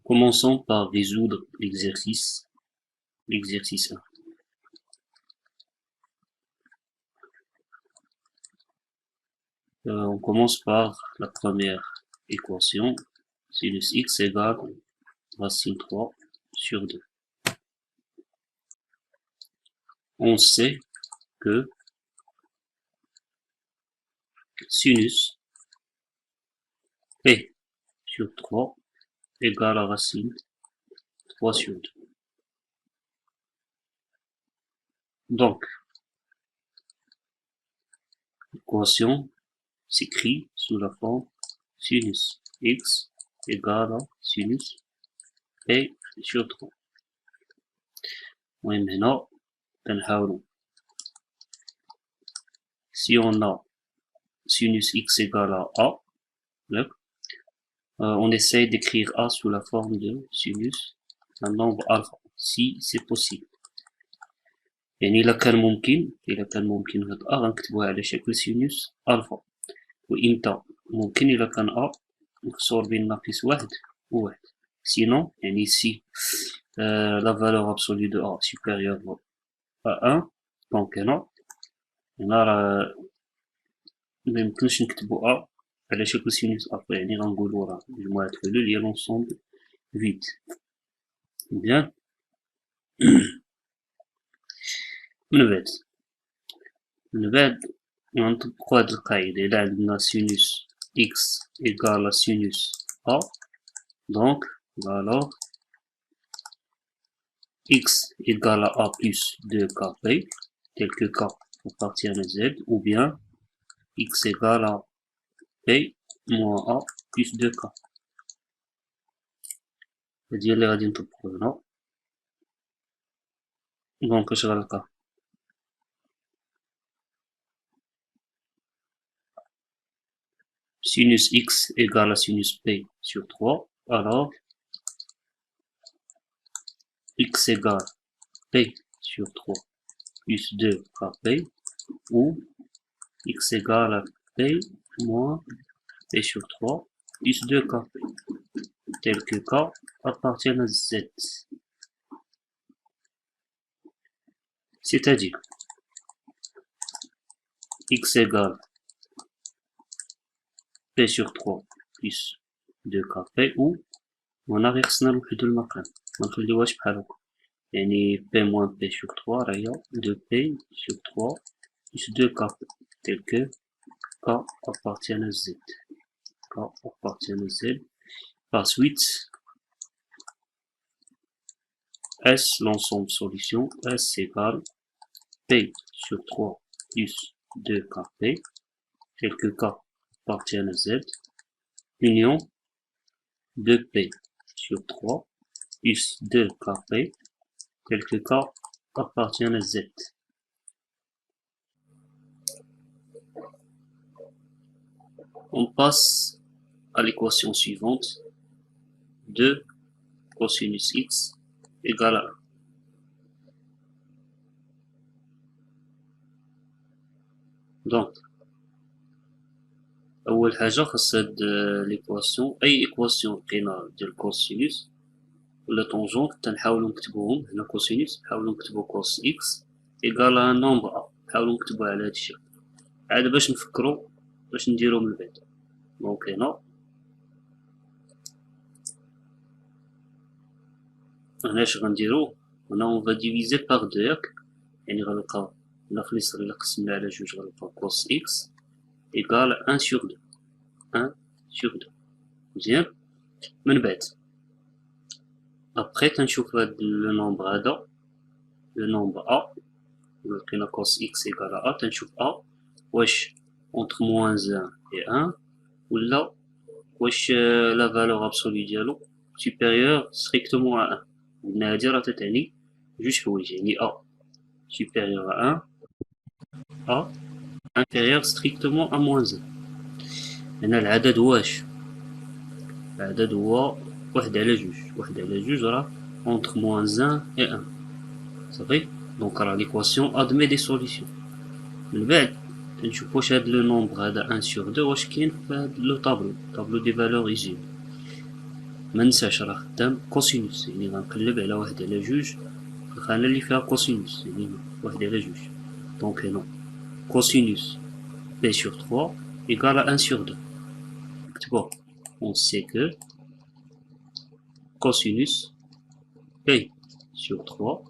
Commençons par résoudre l'exercice 1. On commence par la première équation, sinus x égale racine 3 sur 2. On sait que sinus p sur 3 égale à racine 3 sur 2. Donc, l'équation s'écrit sous la forme sinus x égale à sinus p sur 3. المهم هنا كنحاولو si on a sinus x égale à a, on essaye d'écrire a sous la forme de sinus un nombre alpha si c'est possible. يعني إلا كان ممكن هاد a غنكتبوها على شكل sinus alpha، وإمتى ممكن إلا كان a مكسور بين ناقص واحد وواحد. Sinon يعني si la valeur absolue de a supérieure à 1 دونك هنا راه ميمكنش نكتبو a على شكل sinus alpha، يعني غنقولو راه مجموعة حلول هي l'ensemble vide. Bien. من بعد نطبقو هاد القاعدة. إلا عندنا sinus x égale à sinus a، donc alors x égale à a plus 2kp, tel que k appartient à z, ou bien x égale à p moins a plus 2k. هادي اللي غادي نطبقو هنا. دونك اش غنلقى؟ Sinus x égale à sinus p sur 3, alors x égale p sur 3 plus 2kp, ou x égale à p moins p sur 3 plus 2kp, tel que k appartient à z. C'est-à-dire x égale p sur 3 plus 2kp، ou ونغيرسنا نوحدو المقام منخليوهاش بحال هكا، يعني p moins p sur 3 راهي 2p sur 3 plus 2kp tel que k appartient à z. K appartient à z. Par suite, S, l'ensemble solution, S égale p sur 3 plus 2kp tel que k appartient à z, union 2p sur 3 plus 2kp tel que k appartient à z. On passe à l'équation suivante. 2 cosinus x égale à 1. Donc, أول حاجة خاص هاد l'équation، أي équation لقينا ديال cosinus ولا tangente تنحاولو نكتبوهم. هنا cosinus نحاولو نكتبو cos x égale à un nombre a، نحاولو نكتبوه على هاد الشكل عاد باش نفكرو باش نديرو من بعد. دونك هنا اش غنديرو؟ هنا on va diviser par 2 ياك، يعني غنلقى إلا خليص إلا قسمنا على جوج غنلقى cos x égale 1 sur 2. 1 sur 2. مزيان. من بعد après تنشوف هاد لو نومبر هذا، لو نومبر a لقينا cos x égale à a، تنشوف a واش entre moins 1 et 1 ولا واش la valeur absolue ديالو supérieure strictement à 1. قلنا هادي راه تتعني جوج حوايج، يعني a supérieur à 1، a inférieur strictement à moins 1. هنا العدد واش؟ العدد هو واحد على جوج، واحد على جوج راه entre moins 1 et 1. صافي. دونك راه l'équation admet des solutions. من بعد تنشوف واش هاد لو نومبر هذا 1 sur 2 واش كاين في هاد لو طابلو دي فالور ايجين. مننساش راه خدام كوسينوس، يعني غنقلب على واحد على جوج الخانة اللي فيها كوسينوس، يعني واحد على جوج. دونك هنا كوسينوس بي سور 3 إيكال 1 sur 2. نكتبوه on sait que cosinus P sur 3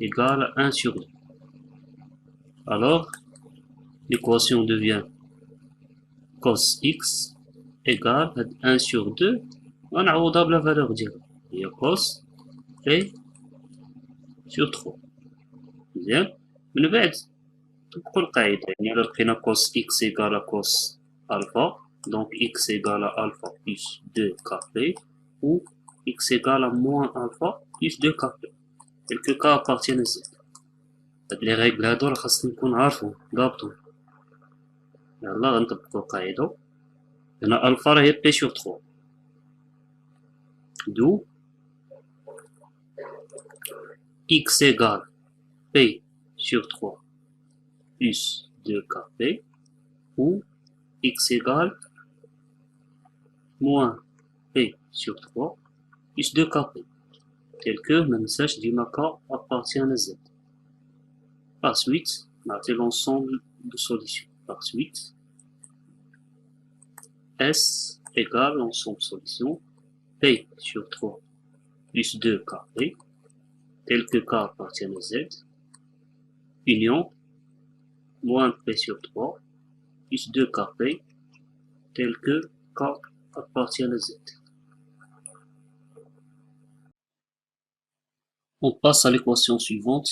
égale 1 sur 2. Alors, l'équation devient cos x égale 1 sur 2. غنعوضها بلا valeur ديالها هي cos P sur 3. مزيان. من بعد نطبقو القاعدة، يعني إلا لقينا cos x égale cos alpha, donc x égale alpha plus 2kp, ou x égale moins alpha plus 2kp. Quelques cas appartiennent à Z. هاد لي ريغل هادو راه خاصنا نكون عارفهم ضابطهم. يلا غنطبقو القاعدة. هنا الفا راهي بي سور 3. دو x égale p sur 3 plus 2kp, ou x égale moins p sur 3 plus 2kp. Tel que le message du cas appartient à Z. Par suite, on a l'ensemble de solutions. Par suite, S égale l'ensemble de solutions P sur 3 plus 2kp, tel que K appartient à Z, union moins P sur 3 plus 2kp, tel que K appartient à Z. On passe à l'équation suivante.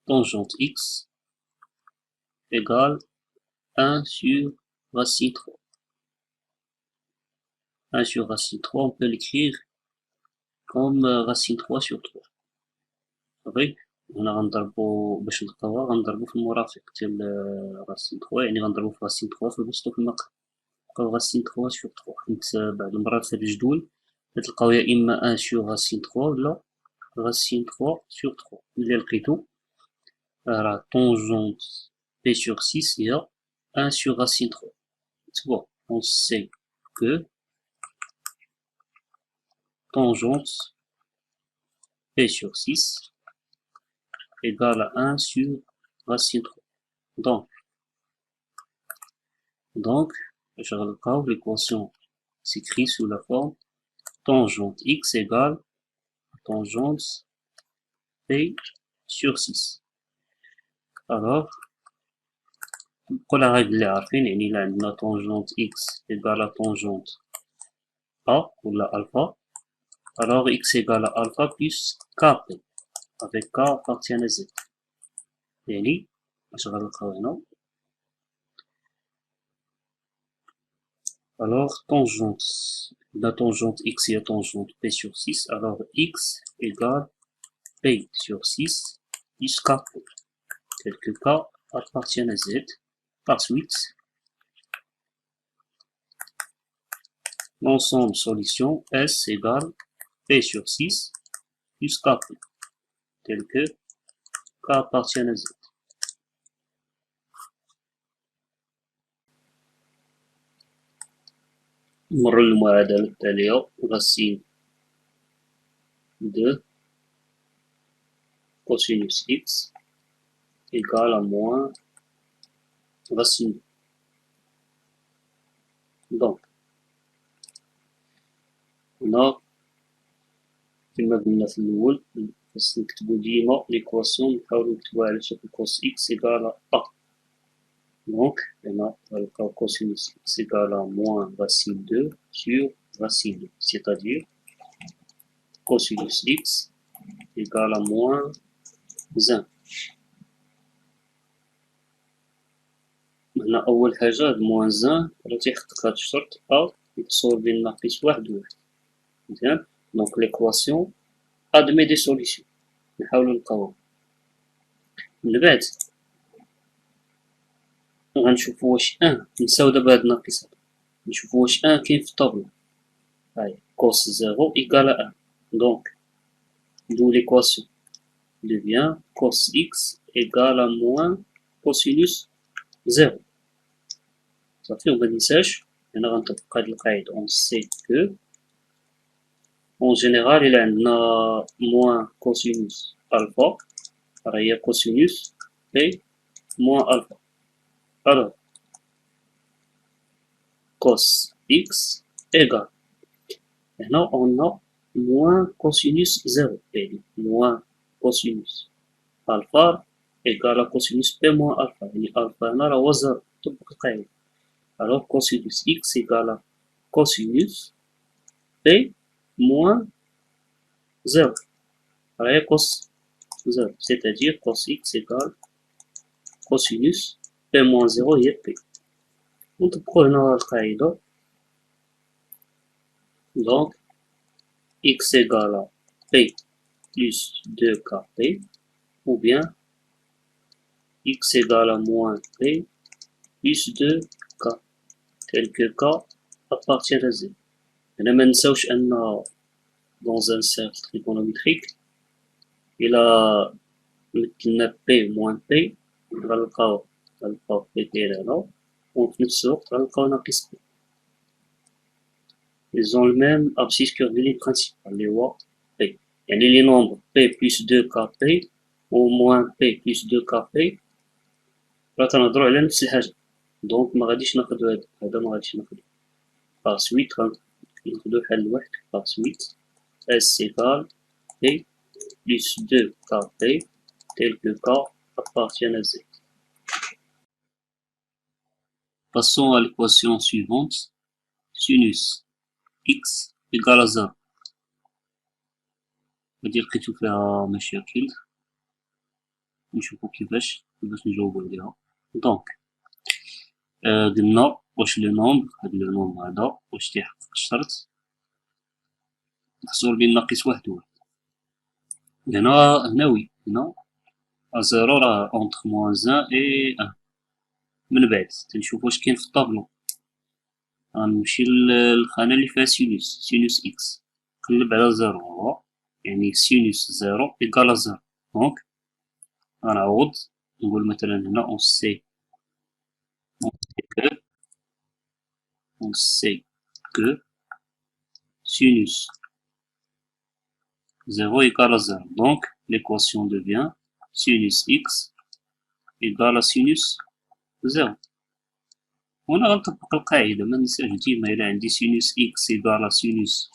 Tangente x égale 1 sur racine 3. 1 sur racine 3, on peut l'écrire comme racine 3 sur 3. صافي. هنا غنضربو باش نلقاوها غنضربو في المرافق ديال راسين 3، يعني غنضربو في راسين 3 في الوسط وفي المقام، نلقاو راسين 3 سور 3. حيت بعض المرات في الجدول تلقاو يا اما 1 سور راسين 3 ولا راسين 3 سور 3. اللي لقيتو راه طونجونت بي سور 6 هي 1 سور راسين 3. نكتبو on sait que tangente P sur 6 égale à 1 sur racine 3. Donc, je regarde l'équation s'écrit sous la forme tangente x égale tangente P sur 6. Alors, pour la règle اللي عارفين يعني إلا عندنا tangente x égale à tangente A ou la alpha, alors x égale à alpha plus kp, avec k appartient à z. يعني باش غنلقاو هنا alors tangente, la tangente x est tangente p sur 6, alors x égale p sur 6 plus k, tel que k appartient à z. Par suite, l'ensemble solution S égale p sur 6 plus k, tel que k appartient à z. نمر للمعادلة التالية. racine de cosinus x égale à moins racine. Donc, هنا كما قلنا في الأول خاص نكتبو ديما ليكواسيون نحاولو نكتبوها على شكل cos x égale à a. Donc, هنا غنلقاو cosinus x égale à moins racine 2 sur racine 2, c'est-à-dire cosinus x égale à moins 1. هنا أول حاجة هاد موان 1 راه تيحقق هاد الشرط أ يتصور بين ناقص واحد وواحد. مزيان. دونك ليكواسيون أدمي دي سوليسيون نحاولو نلقاوها. من بعد غنشوفو واش نساو دابا هاد الناقصات، نشوفو واش كاين في الطابلو. هاهي cos 0 égale à 1. Donc, d'où l'équation devient cos x égale à moins cosinus 0. صافي. وما ننساش هنا غنطبق هاد القاعدة on sait que En général, il y a moins cosinus alpha, il y a cosinus P moins alpha. Alors, cos X égale. Maintenant, on a moins cosinus 0, moins cosinus alpha égale à cosinus P moins alpha. يعني alpha هنا راهو 0 طبق القاعدة. Alors, cosinus X égale à cosinus P moins 0. Alors, cos 0, c'est-à-dire cos X égale cosinus P moins 0 هي P. ونطبقوا هنا القاعدة. Donc, X égale à P plus 2kp, ou bien X égale à moins P plus 2k, tel que k appartient à Z. هنا ما ننساوش أن dans un cercle trigonométrique il a مثلنا P moins P غنلقاو P داير هنا وفي نفس الوقت غنلقاو ناقص P. Ils ont le même abscisse curviligne principal اللي هو P. يعني les nombres P plus 2kp ou moins P plus 2kp راه كنهضرو على نفس الحاجة. دونك ما غاديش ناخدو هذا ما غاديش ناخدو. Par suite غناخدو حل واحد. Par suite S égale P plus 2kp tel que k appartient à Z. Passons à l'équation suivante. Sinus x égale à 0. غادي لقيتو فيها مشاكل نشوفو كيفاش نجاوبو عليها. دونك قلنا واش لو نومبر هاد لو نومبر هذا واش تيحقق الشرط محصول بين ناقص واحد وواحد. هنا وي هنا زيرو راه اونتر موان زان اي ان. من بعد تنشوف واش كاين في الطابلو. غنمشي للخانة اللي فيها سينوس اكس نقلب على زيرو هو يعني سينوس زيرو إيكال زيرو. دونك غنعوض نقول مثلا هنا اون سي كو sinus 0 égale à 0. Donc, l'équation devient sinus x égale à sinus 0. هنا غنطبق القاعدة ما ننساش ديما إلا عندي sinus x égale à sinus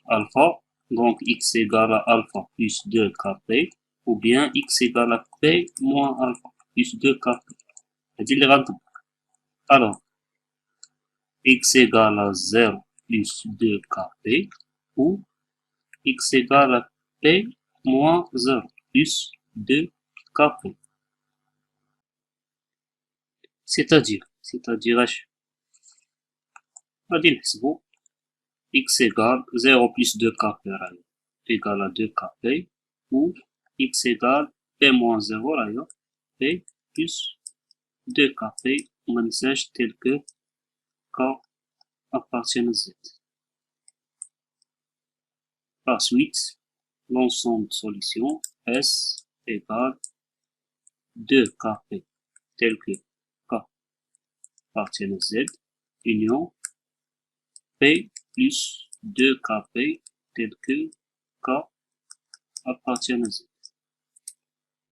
alpha, donc x égale à alpha plus 2kp, ou bien x égale à p moins alpha plus 2kp. هادي اللي غنطبق. Alors, x égale à 0 plus 2kp, ou x égale à p moins 0 plus 2kp. C'est-à-dire اش غادي نحسبو x égale 0 plus 2kp راهي égale à 2kp, ou x égale p moins 0 راهي p plus 2kp, ومنساش tel que k appartient à Z. Par suite, l'ensemble de solutions S égale 2kp tel que k appartient à Z, union p plus 2kp tel que k appartient à Z.